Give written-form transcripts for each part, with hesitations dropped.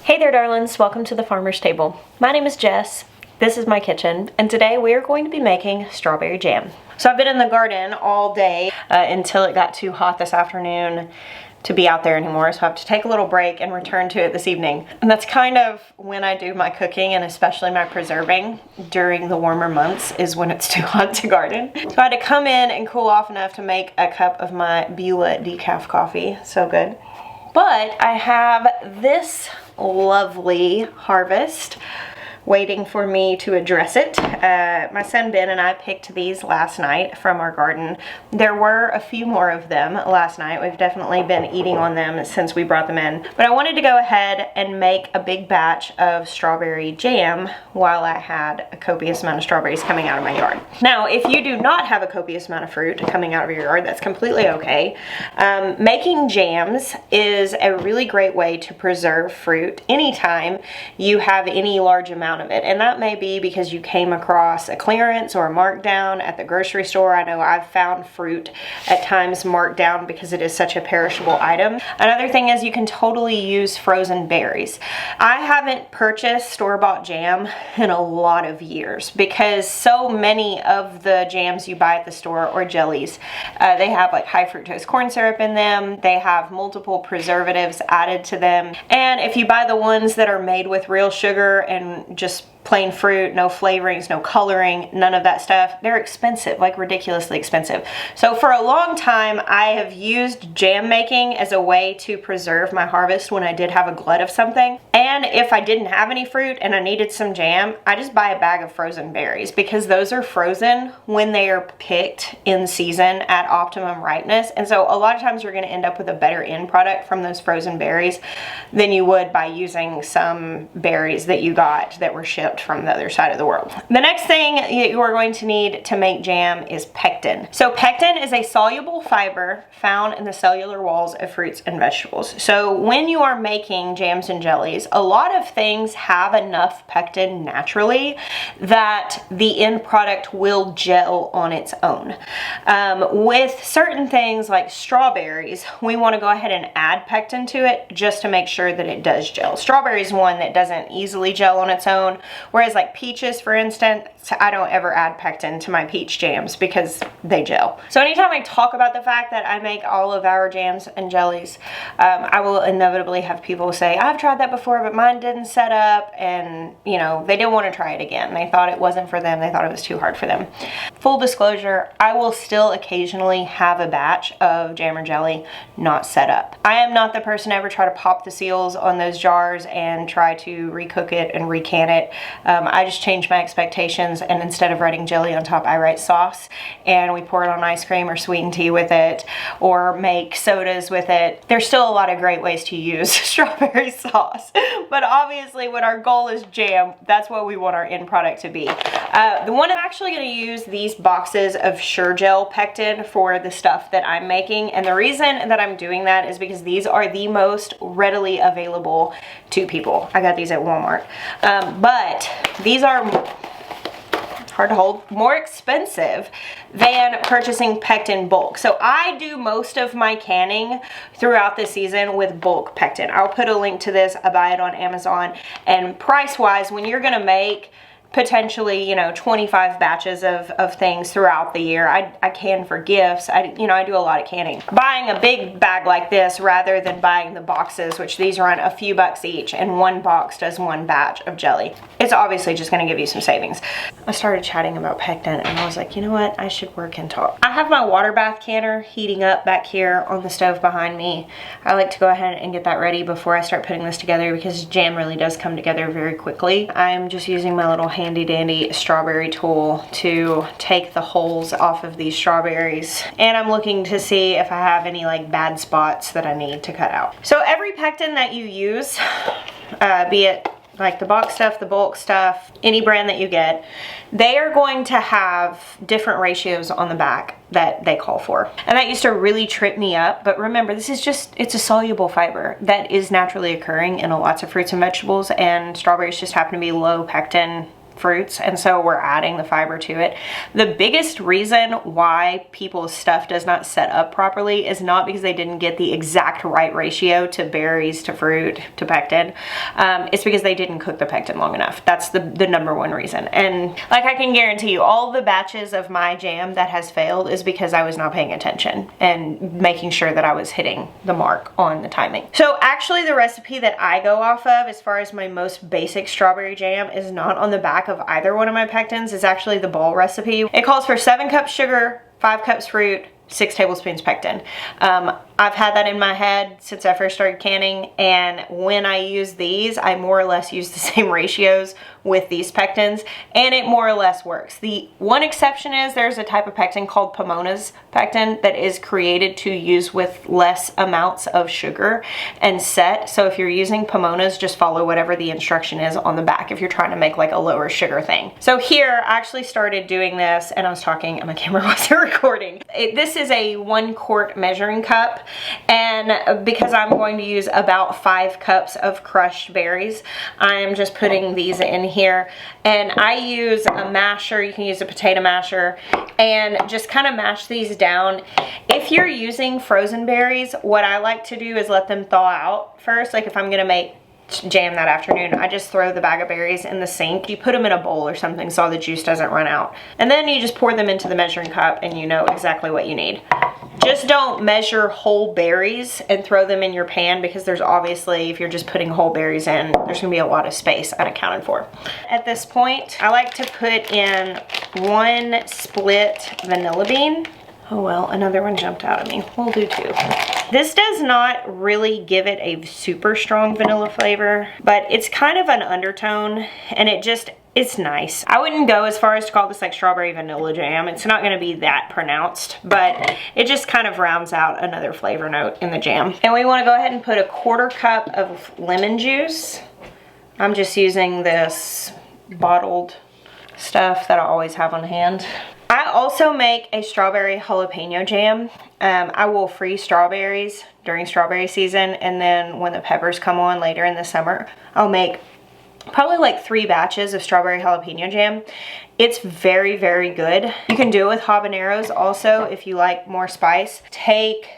Hey there darlings, welcome to the Farmer's Table. My name is Jess, this is my kitchen, and today we are going to be making strawberry jam. So I've been in the garden all day until it got too hot this afternoon to be out there anymore, so I have to take a little break and return to it this evening. And that's kind of when I do my cooking and especially my preserving during the warmer months is when it's too hot to garden. So I had to come in and cool off enough to make a cup of my Beulah decaf coffee, so good. But I have this lovely harvest waiting for me to address it. My son Ben and I picked these last night from our garden. There were a few more of them last night. We've definitely been eating on them since we brought them in. But I wanted to go ahead and make a big batch of strawberry jam while I had a copious amount of strawberries coming out of my yard. Now, if you do not have a copious amount of fruit coming out of your yard, that's completely okay. Making jams is a really great way to preserve fruit anytime you have any large amount of it, and that may be because you came across a clearance or a markdown at the grocery store. I know I've found fruit at times marked down because it is such a perishable item. Another thing is you can totally use frozen berries. I haven't purchased store-bought jam in a lot of years because so many of the jams you buy at the store or jellies, they have like high fructose corn syrup in them. They have multiple preservatives added to them, and if you buy the ones that are made with real sugar and just plain fruit, no flavorings, no coloring, none of that stuff, they're expensive, like ridiculously expensive. So for a long time, I have used jam making as a way to preserve my harvest when I did have a glut of something. And if I didn't have any fruit and I needed some jam, I just buy a bag of frozen berries because those are frozen when they are picked in season at optimum ripeness. And so a lot of times you're gonna end up with a better end product from those frozen berries than you would by using some berries that you got that were shipped from the other side of the world. The next thing you are going to need to make jam is pectin. So pectin is a soluble fiber found in the cellular walls of fruits and vegetables. So when you are making jams and jellies, a lot of things have enough pectin naturally that the end product will gel on its own. With certain things like strawberries, we want to go ahead and add pectin to it just to make sure that it does gel. Strawberry is one that doesn't easily gel on its own. Whereas like peaches, for instance, I don't ever add pectin to my peach jams because they gel. So anytime I talk about the fact that I make all of our jams and jellies, I will inevitably have people say, I've tried that before, but mine didn't set up, and you know, they didn't want to try it again. They thought it wasn't for them. They thought it was too hard for them. Full disclosure, I will still occasionally have a batch of jam or jelly not set up. I am not the person to ever try to pop the seals on those jars and try to recook it and recan it. I just change my expectations, and instead of writing jelly on top, I write sauce, and we pour it on ice cream or sweetened tea with it, or make sodas with it. There's still a lot of great ways to use strawberry sauce, but obviously when our goal is jam, that's what we want our end product to be. The one I'm actually going to use these boxes of Sure Gel pectin for the stuff that I'm making, and the reason that I'm doing that is because these are the most readily available to people. I got these at Walmart. But these are hard to hold, more expensive than purchasing pectin bulk. So I do most of my canning throughout the season with bulk pectin. I'll put a link to this. I buy it on Amazon, and price wise, when you're gonna make potentially, you know, 25 batches of things throughout the year. I can for gifts. I do a lot of canning. Buying a big bag like this rather than buying the boxes, which these run a few bucks each, and one box does one batch of jelly, it's obviously just going to give you some savings. I started chatting about pectin, and I was like, you know what? I should work and talk. I have my water bath canner heating up back here on the stove behind me. I like to go ahead and get that ready before I start putting this together because jam really does come together very quickly. I'm just using my little handy dandy strawberry tool to take the holes off of these strawberries, and I'm looking to see if I have any like bad spots that I need to cut out. So every pectin that you use, be it like the box stuff, the bulk stuff, any brand that you get, they are going to have different ratios on the back that they call for. And that used to really trip me up, but remember, this is just, it's a soluble fiber that is naturally occurring in lots of fruits and vegetables, and strawberries just happen to be low pectin fruits, and so we're adding the fiber to it. The biggest reason why people's stuff does not set up properly is not because they didn't get the exact right ratio to berries to fruit to pectin. It's because they didn't cook the pectin long enough. That's the number one reason. And like, I can guarantee you, all the batches of my jam that has failed is because I was not paying attention and making sure that I was hitting the mark on the timing. So actually the recipe that I go off of as far as my most basic strawberry jam is not on the back of either one of my pectins. It's actually the ball recipe. It calls for 7 cups sugar, 5 cups fruit, 6 tablespoons pectin. I've had that in my head since I first started canning, and when I use these, I more or less use the same ratios with these pectins, and it more or less works. The one exception is there's a type of pectin called Pomona's pectin that is created to use with less amounts of sugar and set. So if you're using Pomona's, just follow whatever the instruction is on the back if you're trying to make like a lower sugar thing. So here, I actually started doing this, and I was talking and my camera wasn't recording. This is a 1 quart measuring cup. And because I'm going to use about 5 cups of crushed berries, I am just putting these in here. And I use a masher, you can use a potato masher, and just kind of mash these down. If you're using frozen berries, what I like to do is let them thaw out first. Like if I'm gonna make jam that afternoon, I just throw the bag of berries in the sink. You put them in a bowl or something so the juice doesn't run out. And then you just pour them into the measuring cup and you know exactly what you need. Just don't measure whole berries and throw them in your pan, because there's obviously, if you're just putting whole berries in, there's gonna be a lot of space unaccounted for. At this point, I like to put in 1 split vanilla bean. Oh well, another one jumped out at me. We'll do 2. This does not really give it a super strong vanilla flavor, but it's kind of an undertone, and it's nice. I wouldn't go as far as to call this like strawberry vanilla jam. It's not gonna be that pronounced, but it just kind of rounds out another flavor note in the jam. And we wanna go ahead and put a 1/4 cup of lemon juice. I'm just using this bottled stuff that I always have on hand. I also make a strawberry jalapeno jam. I will freeze strawberries during strawberry season, and then when the peppers come on later in the summer, I'll make probably like 3 batches of strawberry jalapeno jam. It's very, very good. You can do it with habaneros also if you like more spice. Take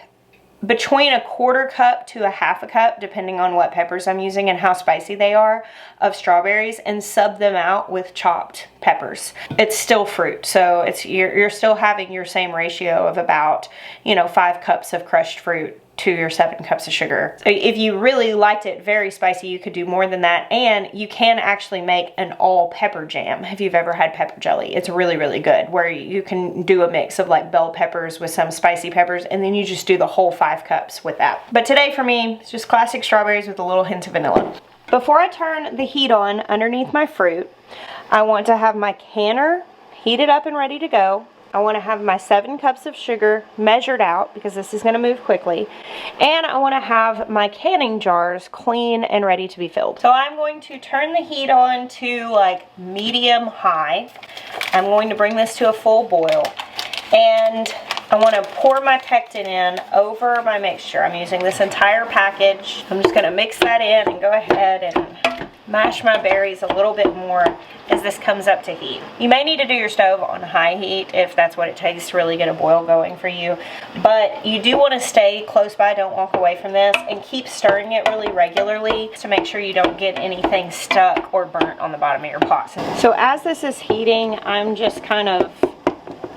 between a 1/4 cup to a 1/2 cup, depending on what peppers I'm using and how spicy they are, of strawberries, and sub them out with chopped peppers. It's still fruit, so you're still having your same ratio of about, you know, 5 cups of crushed fruit to your 7 cups of sugar. So if you really liked it very spicy, you could do more than that, and you can actually make an all pepper jam if you've ever had pepper jelly. It's really, really good, where you can do a mix of like bell peppers with some spicy peppers, and then you just do the whole 5 cups with that. But today for me, it's just classic strawberries with a little hint of vanilla. Before I turn the heat on underneath my fruit, I want to have my canner heated up and ready to go. I want to have my 7 cups of sugar measured out, because this is going to move quickly. And I want to have my canning jars clean and ready to be filled. So I'm going to turn the heat on to like medium high. I'm going to bring this to a full boil. And I want to pour my pectin in over my mixture. I'm using this entire package. I'm just going to mix that in and go ahead and mash my berries a little bit more as this comes up to heat. You may need to do your stove on high heat if that's what it takes to really get a boil going for you, but you do want to stay close by, don't walk away from this, and keep stirring it really regularly to make sure you don't get anything stuck or burnt on the bottom of your pot. So as this is heating, I'm just kind of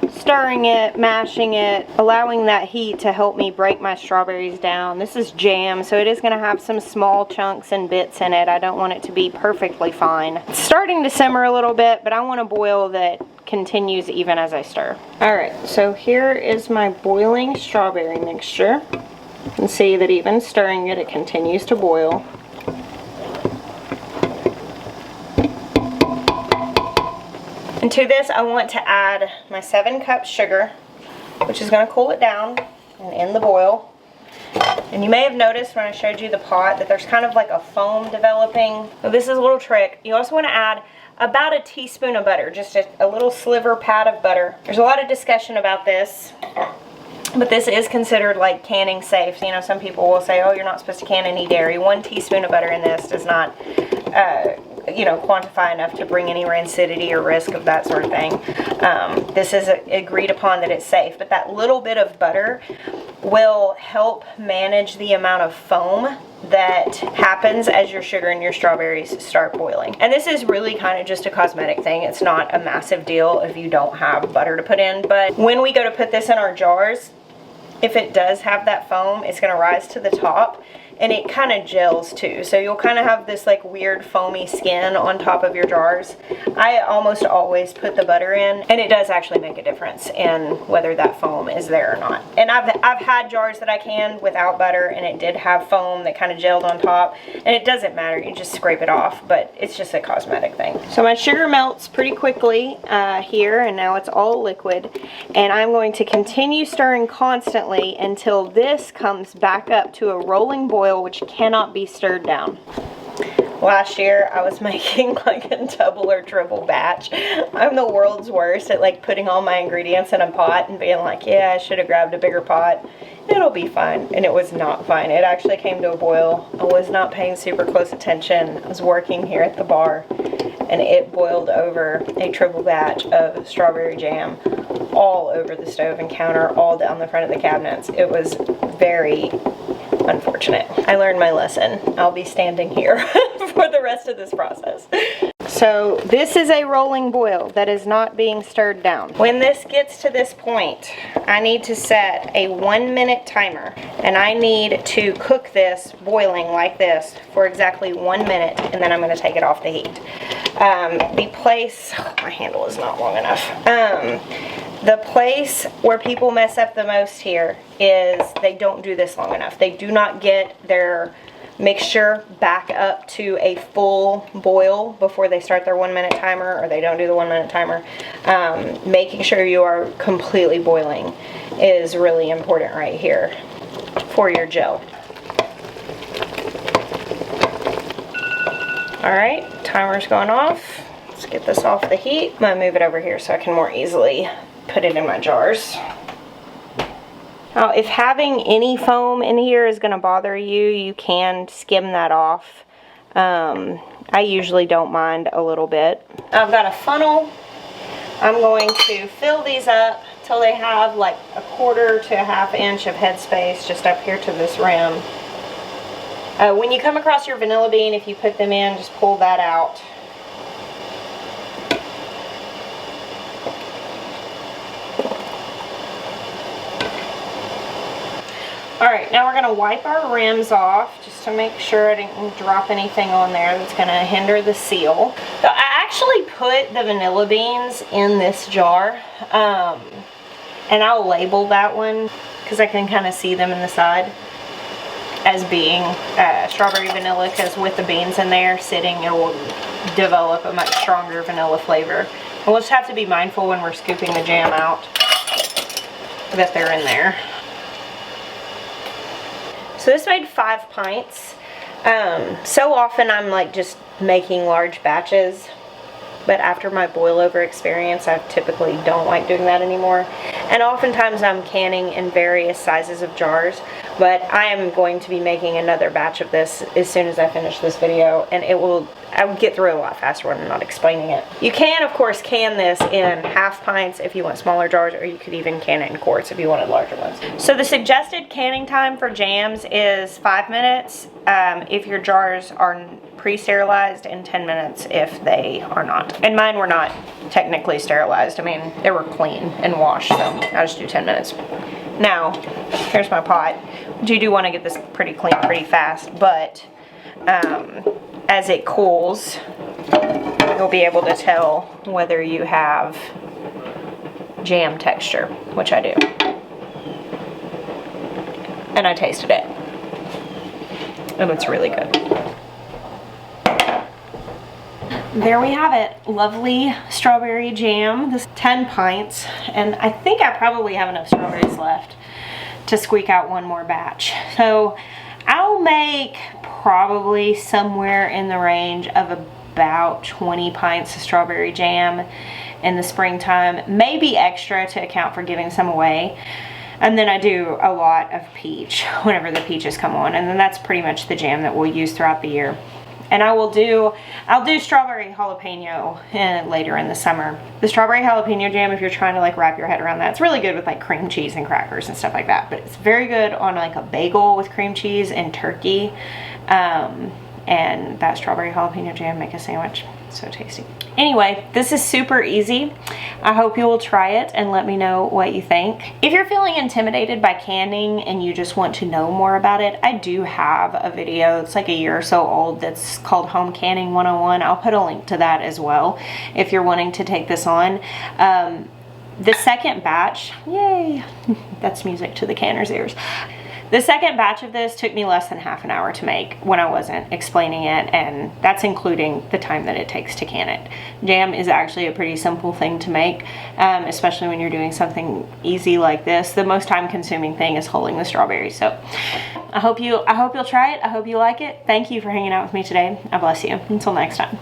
stirring it, mashing it, allowing that heat to help me break my strawberries down. This is jam, so it is going to have some small chunks and bits in it. I don't want it to be perfectly fine. It's starting to simmer a little bit, but I want a boil that continues even as I stir. Alright, so here is my boiling strawberry mixture. You can see that even stirring it, it continues to boil. And to this, I want to add my 7 cups sugar, which is going to cool it down and end the boil. And you may have noticed when I showed you the pot that there's kind of like a foam developing. So this is a little trick. You also want to add about a teaspoon of butter, just a little sliver pad of butter. There's a lot of discussion about this, but this is considered like canning safe. You know, some people will say, oh, you're not supposed to can any dairy. 1 teaspoon of butter in this does not you know, quantify enough to bring any rancidity or risk of that sort of thing. This is agreed upon that it's safe, but that little bit of butter will help manage the amount of foam that happens as your sugar and your strawberries start boiling. And this is really kind of just a cosmetic thing. It's not a massive deal if you don't have butter to put in, but when we go to put this in our jars, if it does have that foam, it's going to rise to the top, and it kind of gels too. So you'll kind of have this like weird foamy skin on top of your jars. I almost always put the butter in, and it does actually make a difference in whether that foam is there or not. And I've had jars that I canned without butter, and it did have foam that kind of gelled on top, and it doesn't matter, you just scrape it off, but it's just a cosmetic thing. So my sugar melts pretty quickly here, and now it's all liquid, and I'm going to continue stirring constantly until this comes back up to a rolling boil, which cannot be stirred down. Last year I was making like a double or triple batch. I'm the world's worst at like putting all my ingredients in a pot and being like, yeah, I should have grabbed a bigger pot. It'll be fine. And it was not fine. It actually came to a boil. I was not paying super close attention. I was working here at the bar, and it boiled over a triple batch of strawberry jam all over the stove and counter, all down the front of the cabinets. It was very unfortunate. I learned my lesson. I'll be standing here for the rest of this process. So this is a rolling boil that is not being stirred down. When this gets to this point, I need to set a 1-minute timer, and I need to cook this boiling like this for exactly 1 minute, and then I'm going to take it off the heat. The place, my handle is not long enough. The place where people mess up the most here is they don't do this long enough. They do not get their mixture back up to a full boil before they start their 1-minute timer, or they don't do the 1-minute timer. Making sure you are completely boiling is really important right here for your gel. Alright, timer's going off. Let's get this off the heat. I'm going to move it over here so I can more easily put it in my jars. Now, if having any foam in here is going to bother you, you can skim that off. I usually don't mind a little bit. I've got a funnel. I'm going to fill these up till they have like 1/4 to 1/2 inch of headspace just up here to this rim. When you come across your vanilla bean, if you put them in, just pull that out. Alright, now we're going to wipe our rims off just to make sure I didn't drop anything on there that's going to hinder the seal. So I actually put the vanilla beans in this jar, and I'll label that one because I can kind of see them in the side as being strawberry vanilla, because with the beans in there sitting, it will develop a much stronger vanilla flavor. And we'll just have to be mindful when we're scooping the jam out that they're in there. So this made 5 pints. So often I'm like just making large batches, but after my boil over experience, I typically don't like doing that anymore. And oftentimes I'm canning in various sizes of jars, but I am going to be making another batch of this as soon as I finish this video, and I will get through it a lot faster when I'm not explaining it. You can, of course, can this in 1/2 pints if you want smaller jars, or you could even can it in quarts if you wanted larger ones. So the suggested canning time for jams is 5 minutes if your jars are pre-sterilized, and 10 minutes if they are not. And mine were not technically sterilized. I mean, they were clean and washed, so I'll just do 10 minutes. Now, here's my pot. You do want to get this pretty clean pretty fast, but as it cools, you'll be able to tell whether you have jam texture, which I do. And I tasted it, and it's really good. There we have it. Lovely strawberry jam. This 10 pints, and I think I probably have enough strawberries left to squeak out one more batch. So I'll make probably somewhere in the range of about 20 pints of strawberry jam in the springtime, maybe extra to account for giving some away. And then I do a lot of peach whenever the peaches come on, and then that's pretty much the jam that we'll use throughout the year. And I'll do strawberry jalapeno later in the summer. The strawberry jalapeno jam, if you're trying to like wrap your head around that, it's really good with like cream cheese and crackers and stuff like that. But it's very good on like a bagel with cream cheese and turkey. And that strawberry jalapeno jam, make a sandwich. So tasty. Anyway, this is super easy. I hope you will try it and let me know what you think. If you're feeling intimidated by canning and you just want to know more about it, I do have a video. It's like a year or so old that's called Home Canning 101. I'll put a link to that as well if you're wanting to take this on. The second batch, yay, that's music to the canner's ears. The second batch of this took me less than half an hour to make when I wasn't explaining it, and that's including the time that it takes to can it. Jam is actually a pretty simple thing to make, especially when you're doing something easy like this. The most time-consuming thing is hulling the strawberries. So I hope you'll try it. I hope you like it. Thank you for hanging out with me today. I bless you. Until next time.